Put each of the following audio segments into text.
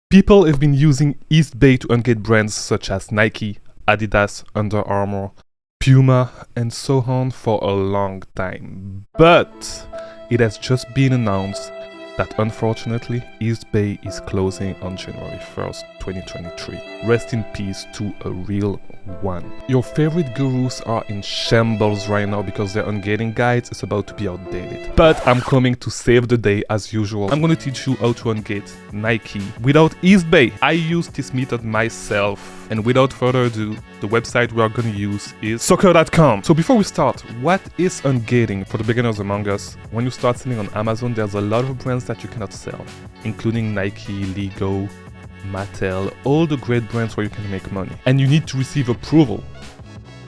People have been using Eastbay to ungate brands such as Nike, Adidas, Under Armour, Puma, and so on for a long time. But it has just been announced that unfortunately Eastbay is closing on January 1st, 2023. Rest in peace to a real one. Your favorite gurus are in shambles right now because their ungating guides is about to be outdated. But I'm coming to save the day as usual. I'm going to teach you how to ungate Nike without Eastbay. I use this method myself, and without further ado, the website we are going to use is soccer.com. So before we start, what is ungating for the beginners among us? When you start selling on Amazon, there's a lot of brands that you cannot sell, including Nike, Lego, Mattel, all the great brands where you can make money. And you need to receive approval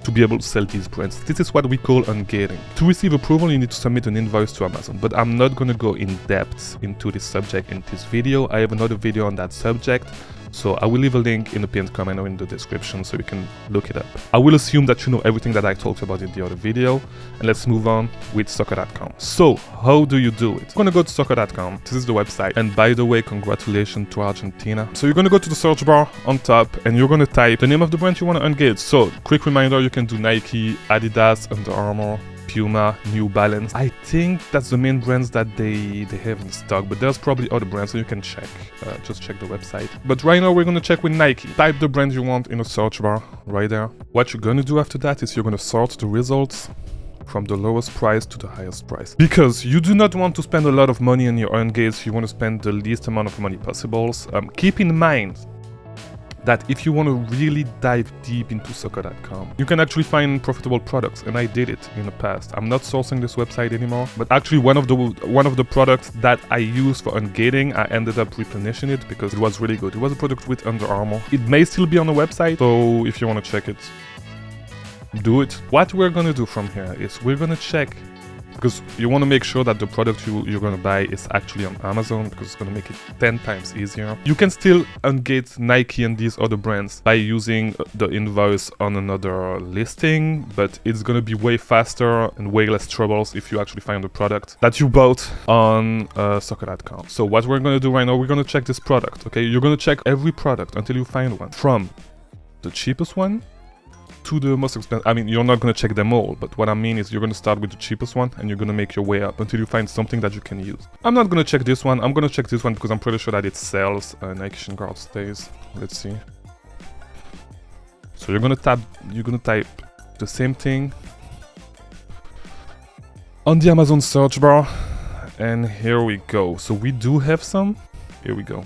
to be able to sell these brands. This is what we call ungating. To receive approval, you need to submit an invoice to Amazon, but I'm not going to go in depth into this subject in this video. I have another video on that subject, so I will leave a link in the pinned comment or in the description so you can look it up. I will assume that you know everything that I talked about in the other video, and let's move on with soccer.com. So how do you do it? You're gonna go to soccer.com. This is the website, and by the way, congratulations to Argentina. So you're gonna go to the search bar on top, and you're gonna type the name of the brand you want to ungate. So quick reminder, you can do Nike, Adidas, Under Armour, Puma, New Balance. I think that's the main brands that they have in stock, but there's probably other brands, so you can check. Just check the website. But right now we're gonna check with Nike. Type the brand you want in a search bar right there. What you're gonna do after that is you're gonna sort the results from the lowest price to the highest price, because you do not want to spend a lot of money on your ungates. You want to spend the least amount of money possible. Keep in mind that if you want to really dive deep into soccer.com, you can actually find profitable products, and I did it in the past. I'm not sourcing this website anymore, but actually one of the products that I used for ungating, I ended up replenishing it because it was really good. It was a product with Under Armour. It may still be on the website, so if you want to check it, do it. What we're gonna do from here is we're gonna check, because you want to make sure that the product you're going to buy is actually on Amazon, because it's going to make it 10 times easier. You can still ungate Nike and these other brands by using the invoice on another listing, but it's going to be way faster and way less troubles if you actually find the product that you bought on soccer.com. So what we're going to do right now, we're going to check this product, okay? You're going to check every product until you find one, from the cheapest one to the most expensive. I mean, you're not going to check them all, but what I mean is you're going to start with the cheapest one and you're going to make your way up until you find something that you can use. I'm not going to check this one. I'm going to check this one because I'm pretty sure that it sells. Nike Shin Guard stays. Let's see. So you're going to type the same thing on the Amazon search bar, and here we go. So we do have some. Here we go.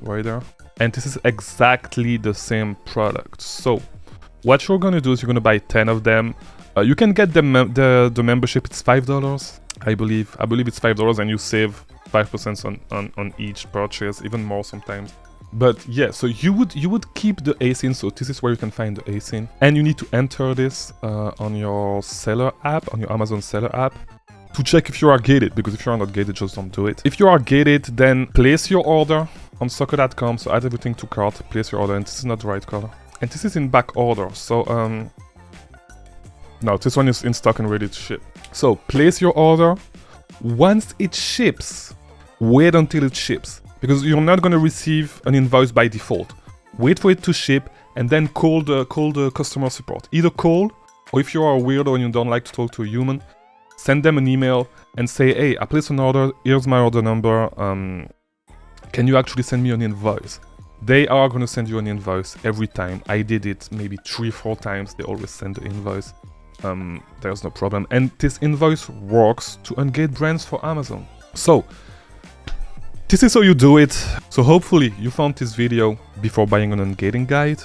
Right there. And this is exactly the same product. So what you're going to do is you're going to buy 10 of them. You can get the membership. It's $5, I believe. I believe it's $5, and you save 5% on each purchase, even more sometimes. But yeah, so you would keep the ASIN. So this is where you can find the ASIN, and you need to enter this on your seller app, on your Amazon seller app, to check if you are gated, because if you are not gated, just don't do it. If you are gated, then place your order on soccer.com. So add everything to cart, place your order, and this is not the right color. And this is in back order, so no, this one is in stock and ready to ship. So place your order. Once it ships, wait until it ships, because you're not going to receive an invoice by default. Wait for it to ship, and then call the customer support. Either call, or if you are a weirdo and you don't like to talk to a human, send them an email and say, hey, I placed an order, here's my order number, can you actually send me an invoice? They are going to send you an invoice every time. I did it maybe 3-4 times. They always send the invoice. There's no problem. And this invoice works to ungate brands for Amazon. So this is how you do it. So hopefully you found this video before buying an ungating guide.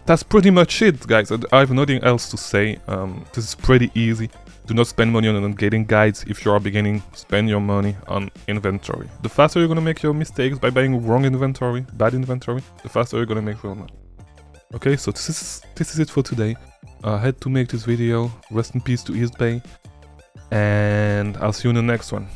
That's pretty much it, guys. I have nothing else to say. This is pretty easy. Do not spend money on ungating guides. If you are beginning, spend your money on inventory. The faster you're going to make your mistakes by buying wrong inventory, bad inventory, the faster you're going to make real money. Okay, so this is it for today. I had to make this video. Rest in peace to Eastbay, and I'll see you in the next one.